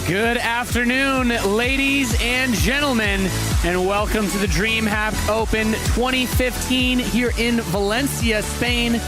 Good afternoon, ladies and gentlemen, and welcome to the DreamHack Open 2015 here in Valencia, Spain.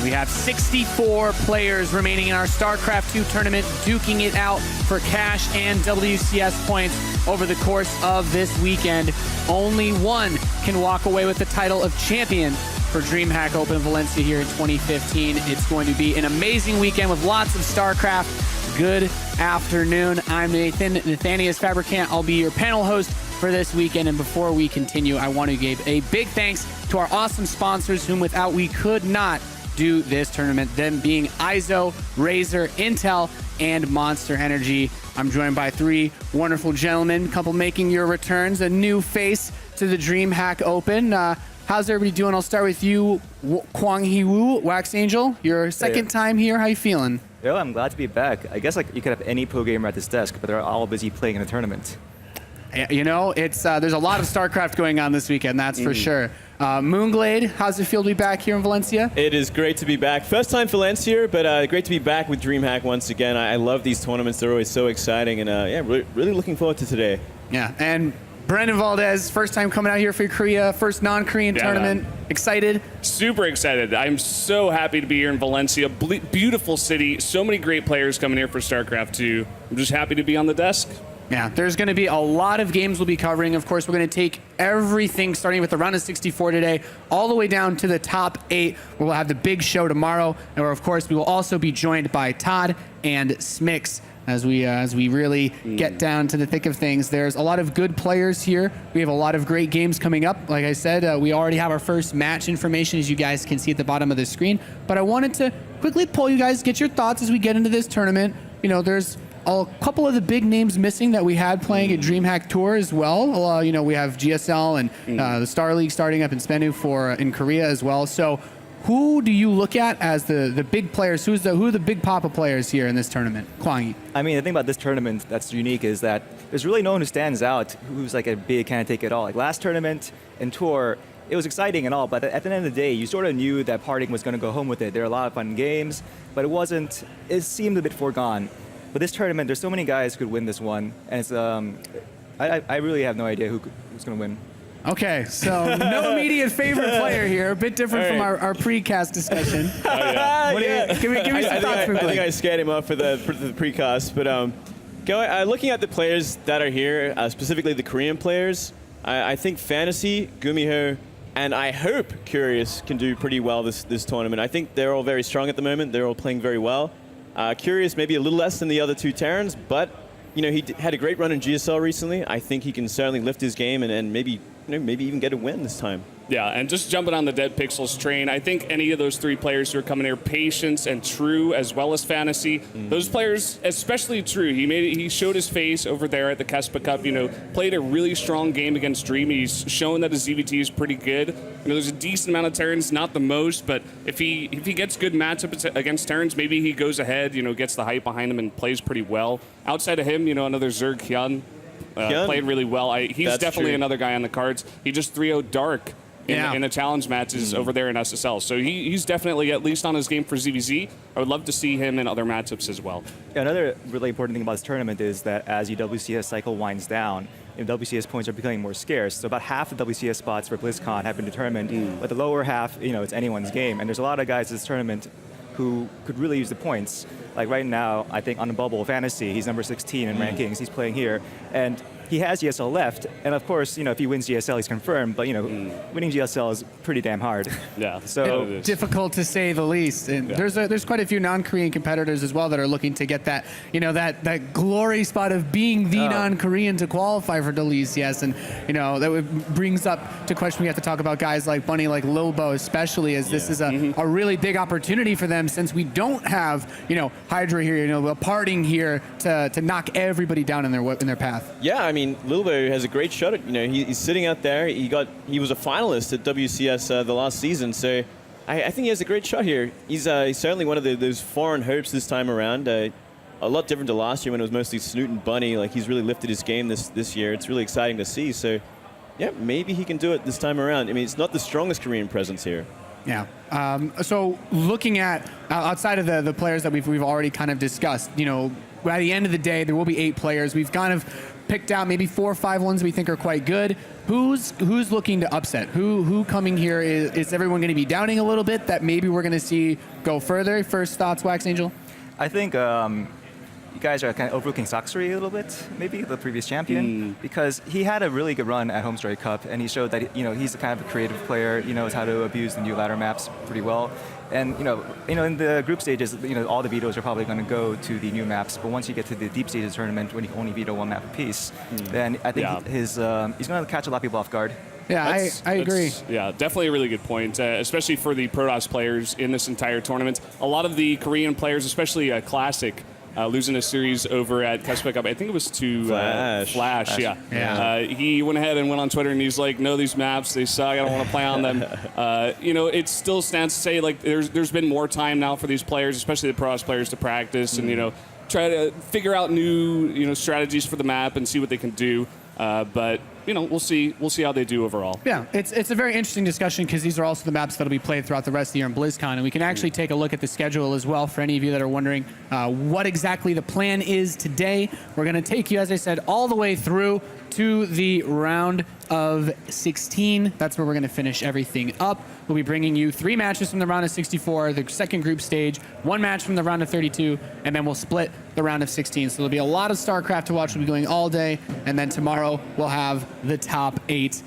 We have 64 players remaining in our StarCraft 2 tournament, duking it out for cash and WCS points over the course of this weekend. Only one can walk away with the title of champion for DreamHack Open Valencia here in 2015. It's going to be an amazing weekend with lots of StarCraft. Good afternoon. I'm Nathanias Fabricant. I'll be your panel host for this weekend. And before we continue, I want to give a big thanks to our awesome sponsors, whom without we could not do this tournament, them being ISO, Razer, Intel, and Monster Energy. I'm joined by three wonderful gentlemen, a couple making your returns, a new face to the DreamHack Open. How's everybody doing? I'll start with you, Kwang Hee-woo, Wax Angel. Your second time here. How you feeling? Yo, I'm glad to be back. I guess you could have any pro gamer at this desk, but they're all busy playing in a tournament. You know, it's there's a lot of StarCraft going on this weekend, that's for sure. Moonglade, how's it feel to be back here in Valencia? It is great to be back. First time for Valencia, but great to be back with DreamHack once again. I love these tournaments. They're always so exciting, and yeah, really looking forward to today. Yeah, and Brendan Valdez, first time coming out here for Korea, first non-Korean tournament. Man. Excited? Super excited. I'm so happy to be here in Valencia. Beautiful city. So many great players coming here for StarCraft 2. I'm just happy to be on the desk. Yeah, there's going to be a lot of games we'll be covering. Of course, we're going to take everything, starting with the round of 64 today, all the way down to the top 8, where we'll have the big show tomorrow. And where, of course, we will also be joined by Todd and Smix as we really get down to the thick of things. There's a lot of good players here. We have a lot of great games coming up. Like I said, we already have our first match information, as you guys can see at the bottom of the screen. But I wanted to quickly poll you guys, get your thoughts as we get into this tournament. You know, there's a couple of the big names missing that we had playing at DreamHack Tour as well. You know, we have GSL and the Star League starting up in Spenu in Korea as well. So who do you look at as the big players? Who are the big Papa players here in this tournament? Kwangi. I mean, the thing about this tournament that's unique is that there's really no one who stands out who's like a big kind of take it all. Like last tournament and tour, it was exciting and all, but at the end of the day, you sort of knew that Parting was going to go home with it. There were a lot of fun games, but it seemed a bit foregone. But this tournament, there's so many guys who could win this one, and it's I really have no idea who's going to win. Okay, so no immediate favorite player here. A bit different from our precast discussion. Give me some thoughts. I think I scared him off for the precast, but looking at the players that are here, specifically the Korean players, I think Fantasy, Gumiho, and I hope Curious can do pretty well this tournament. I think they're all very strong at the moment. They're all playing very well. Curious maybe a little less than the other two Terrans, but you know, he had a great run in GSL recently. I think he can certainly lift his game and maybe even get a win this time. Yeah, and just jumping on the Dead Pixels train, I think any of those three players who are coming here, Patience and True, as well as Fantasy, those players, especially True, he showed his face over there at the Kespa Cup, you know, played a really strong game against Dream. He's shown that his ZVT is pretty good. You know, there's a decent amount of Terrans, not the most, but if he gets good matchups against Terrans, maybe he goes ahead, you know, gets the hype behind him and plays pretty well. Outside of him, you know, another Zerg Hyun played really well. He's definitely another guy on the cards. He just 3-0'd Dark in the challenge matches over there in SSL. So he's definitely at least on his game for ZVZ. I would love to see him in other matchups as well. Yeah, another really important thing about this tournament is that as your WCS cycle winds down, WCS points are becoming more scarce. So about half the WCS spots for BlizzCon have been determined, but the lower half, you know, it's anyone's game. And there's a lot of guys in this tournament who could really use the points. Like right now, I think on the bubble, Fantasy, he's number 16 in rankings. He's playing here. And he has GSL left, and of course, you know, if he wins GSL, he's confirmed. But you know, winning GSL is pretty damn hard. Yeah, so difficult to say the least. And there's quite a few non-Korean competitors as well that are looking to get that, you know, that glory spot of being the non-Korean to qualify for WCS. And you know, that brings up to question. We have to talk about guys like Bunny, like Lilbo, especially as this is a really big opportunity for them, since we don't have, you know, Hydra here, you know, a Parting here to knock everybody down in their path. Yeah, I mean, Lilbo has a great shot at, you know, he's sitting out there. He was a finalist at WCS the last season, so I think he has a great shot here. He's certainly one of those foreign hopes this time around. A lot different to last year when it was mostly Snoot and Bunny. Like, he's really lifted his game this year. It's really exciting to see. So, yeah, maybe he can do it this time around. I mean, it's not the strongest Korean presence here. Yeah. So looking at outside of the players that we've already kind of discussed, you know, by the end of the day, there will be 8 players. We've kind of picked out maybe 4 or 5 ones we think are quite good. Who's looking to upset? Who coming here is everyone going to be doubting a little bit that maybe we're going to see go further? First thoughts, Wax Angel? I think you guys are kind of overlooking Saksuri a little bit, maybe the previous champion, because he had a really good run at Homestory Cup, and he showed that he's a kind of a creative player. He knows how to abuse the new ladder maps pretty well. And in the group stages, all the vetoes are probably going to go to the new maps. But once you get to the deep stages tournament, when you can only veto 1 map apiece, then I think he's going to catch a lot of people off guard. Yeah, I agree. Yeah, definitely a really good point, especially for the Protoss players in this entire tournament. A lot of the Korean players, especially Classic, losing a series over at Keswick Cup. I think it was to Flash. Yeah. He went ahead and went on Twitter and he's like, "No, these maps, they suck. I don't want to play on them." It still stands to say like there's been more time now for these players, especially the Protoss players, to practice and try to figure out new strategies for the map and see what they can do. But we'll see how they do overall. Yeah, it's a very interesting discussion because these are also the maps that'll be played throughout the rest of the year in BlizzCon, and we can actually take a look at the schedule as well for any of you that are wondering what exactly the plan is today. We're going to take you, as I said, all the way through to the round of 16. That's where we're going to finish everything up. We'll be bringing you 3 matches from the round of 64, the second group stage, 1 match from the round of 32, and then we'll split the round of 16. So there'll be a lot of StarCraft to watch. We'll be going all day, and then tomorrow we'll have the top 8.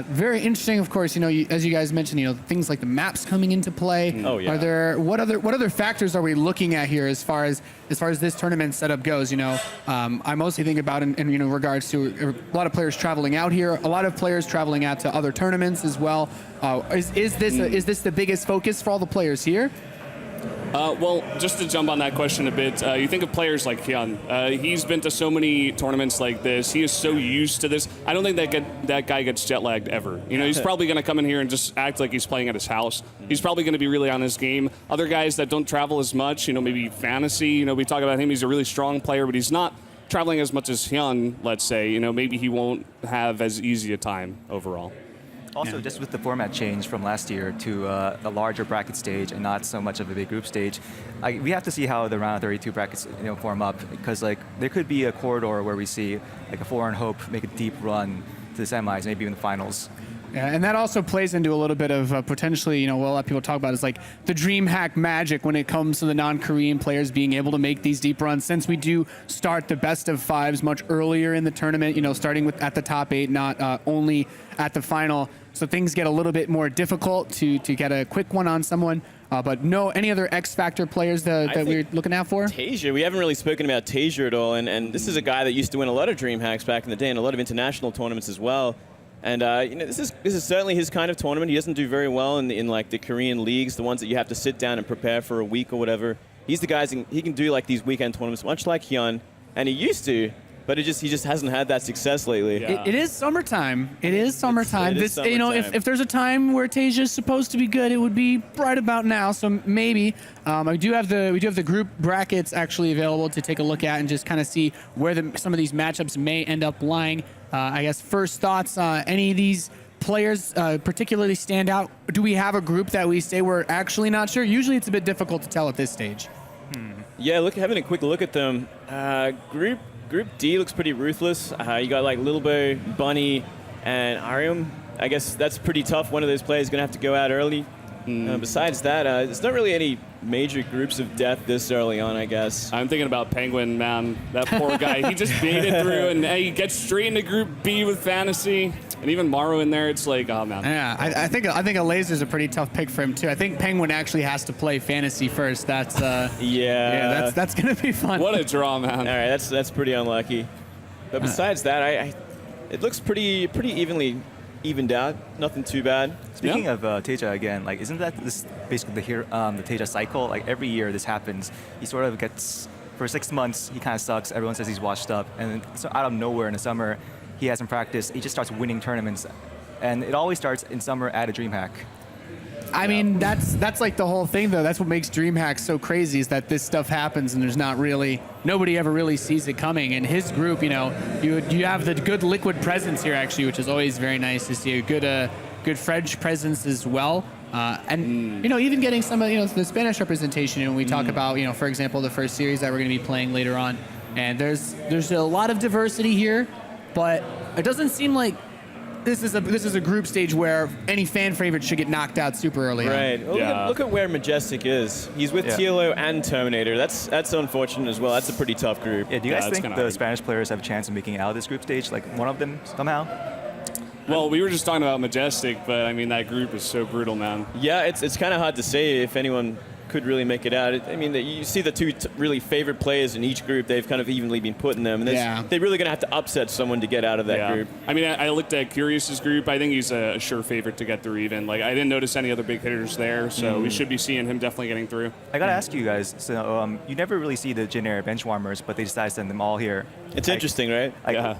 Very interesting, of course. As you guys mentioned, things like the maps coming into play. Oh yeah. Are there what other factors are we looking at here as far as this tournament setup goes? I mostly think about in regards to a lot of players traveling out here, a lot of players traveling out to other tournaments as well. Is this the biggest focus for all the players here? Well, just to jump on that question a bit, you think of players like Hyun. He's been to so many tournaments like this. He is so used to this. I don't think that guy gets jet lagged ever. He's probably going to come in here and just act like he's playing at his house. He's probably going to be really on his game. Other guys that don't travel as much, maybe Fantasy, we talk about him. He's a really strong player, but he's not traveling as much as Hyun, let's say. Maybe he won't have as easy a time overall. Also, just with the format change from last year to a larger bracket stage and not so much of a big group stage, we have to see how the round of 32 brackets form up, because there could be a corridor where we see like a Forlorn Hope make a deep run to the semis, maybe even the finals. Yeah, and that also plays into a little bit of potentially, what a lot of people talk about is like the DreamHack magic when it comes to the non-Korean players being able to make these deep runs, since we do start the best of 5s much earlier in the tournament, starting with at the top 8, not only at the final. So things get a little bit more difficult to get a quick one on someone. But any other X Factor players that we're looking out for? Tasia, we haven't really spoken about Tasia at all, and this is a guy that used to win a lot of DreamHacks back in the day and a lot of international tournaments as well. And this is certainly his kind of tournament. He doesn't do very well in like the Korean leagues, the ones that you have to sit down and prepare for a week or whatever. He's the guys, he can do like these weekend tournaments, much like Hyun, and he used to. But he just hasn't had that success lately. Yeah. It is summertime. It is summertime. It is summertime. If there's a time where Tasia is supposed to be good, it would be right about now. So maybe we do have the group brackets actually available to take a look at and just kind of see where some of these matchups may end up lying. I guess first thoughts. Any of these players particularly stand out? Do we have a group that we say we're actually not sure? Usually it's a bit difficult to tell at this stage. Yeah, having a quick look at them. Group D looks pretty ruthless. You got like Lilbo, Bunny, and Arium. I guess that's pretty tough. One of those players is going to have to go out early. Besides that, there's not really any major groups of death this early on, I guess. I'm thinking about Penguin, man. That poor guy. He just baited through, and he gets straight into Group B with Fantasy. And even Maru in there, it's like, oh, man. Yeah, I think a laser's a pretty tough pick for him, too. I think Penguin actually has to play Fantasy first. That's that's going to be fun. What a draw, man. All right, that's pretty unlucky. But besides that, it looks pretty evenly evened out. Nothing too bad. Speaking of Tasia again, like, isn't that this basically the Tasia cycle? Like every year this happens. He sort of gets, for 6 months, he kind of sucks. Everyone says he's washed up, and then so out of nowhere in the summer, he hasn't practiced. He just starts winning tournaments, and it always starts in summer at a DreamHack. I mean, that's like the whole thing, though. That's what makes DreamHack so crazy, is that this stuff happens and there's nobody ever really sees it coming. And his group, you have the good liquid presence here, actually, which is always very nice to see. A good French presence as well. And even getting some of the Spanish representation. And when we talk about for example the first series that we're going to be playing later on, and there's a lot of diversity here, but it doesn't seem like this is a group stage where any fan favorite should get knocked out super early. Right. Well, look at where Majestic is. He's with TLO and Terminator. That's unfortunate as well. That's a pretty tough group. Yeah. Do you guys think the Spanish players have a chance of making it out of this group stage? Like one of them somehow? Well, we were just talking about Majestic, but I mean that group is so brutal, man. Yeah, it's kind of hard to say if anyone could really make it out. I mean, you see the two really favorite players in each group. They've kind of evenly been put in them. And they're really going to have to upset someone to get out of that group. I mean, I looked at Curious's group. I think he's a sure favorite to get through even. Like, I didn't notice any other big hitters there, so we should be seeing him definitely getting through. I got to ask you guys, so you never really see the generic bench warmers, but they decided to send them all here. It's interesting, right?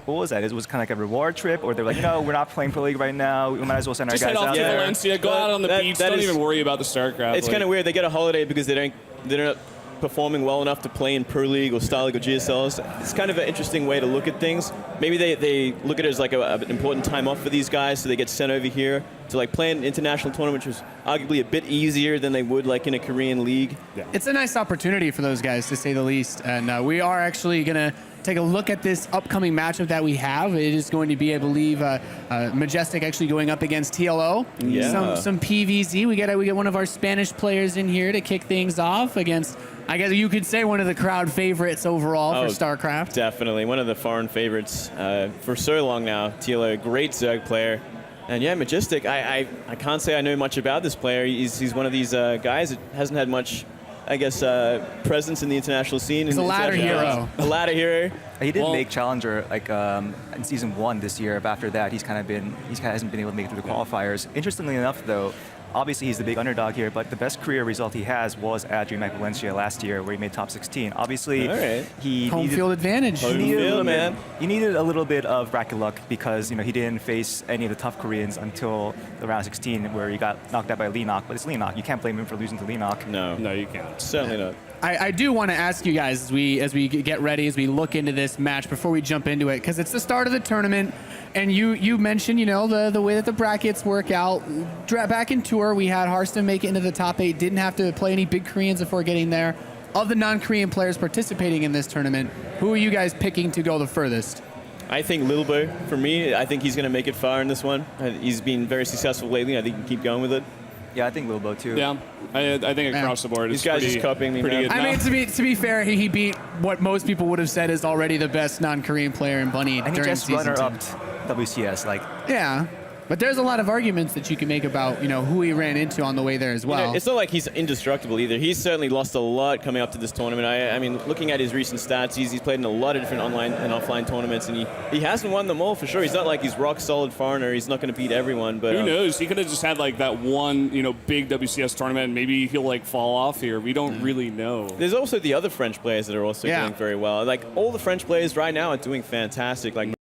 What was that? It was kind of like a reward trip, or they're like, no, we're not playing Pro League right now. We might as well send just our guys head off out to there. Valencia, go out on the beach. Don't even worry about the StarCraft. It's kind of weird. They get a holiday because they're not performing well enough to play in Pro League or Star League or GSLs. It's kind of an interesting way to look at things. Maybe they look at it as like an important time off for these guys, so they get sent over here to like play an international tournament, which was arguably a bit easier than they would like in a Korean league. Yeah. It's a nice opportunity for those guys, to say the least. And we are actually going to take a look at this upcoming matchup that we have. It is going to be, I believe, Majestic actually going up against TLO. Yeah. Some PVZ. We get one of our Spanish players in here to kick things off against, I guess you could say, one of the crowd favorites overall for StarCraft. Definitely. One of the foreign favorites for so long now. TLO, great Zerg player. And yeah, Majestic, I can't say I know much about this player. He's one of these guys that hasn't had much, I guess, presence in the international scene. He's a ladder hero. A ladder hero. He did make Challenger like in season 1 this year, but after that, he hasn't been able to make it through the qualifiers. Interestingly enough, though, obviously he's the big underdog here, but the best career result he has was at DreamHack Valencia last year, where he made top 16. Obviously, he home field advantage. He needed a little bit of bracket luck because he didn't face any of the tough Koreans until the round 16, where he got knocked out by Leenock. But it's Leenock. You can't blame him for losing to Leenock. No, you can't. Certainly not. I do want to ask you guys as we get ready, as we look into this match before we jump into it, because it's the start of the tournament, and you mentioned the way that the brackets work out. Back in tour, we had Harston make it into the top 8, didn't have to play any big Koreans before getting there. Of the non-Korean players participating in this tournament, who are you guys picking to go the furthest? I think Lilbo, for me, I think he's going to make it far in this one. He's been very successful lately. I think he can keep going with it. Yeah, I think Lilbo too. Yeah, I think across the board, these guys pretty, just copying me. Pretty good. I mean, to be fair, he beat what most people would have said is already the best non-Korean player in Bunny and during he just season 2. runner-up WCS. Yeah. But there's a lot of arguments that you can make about, who he ran into on the way there as well. It's not like he's indestructible either. He's certainly lost a lot coming up to this tournament. I mean, looking at his recent stats, he's played in a lot of different online and offline tournaments, and he hasn't won them all for sure. He's not like he's rock solid foreigner. He's not going to beat everyone. But who knows? He could have just had like that one, big WCS tournament, and maybe he'll like fall off here. We don't really know. There's also the other French players that are also doing very well. Like all the French players right now are doing fantastic. Like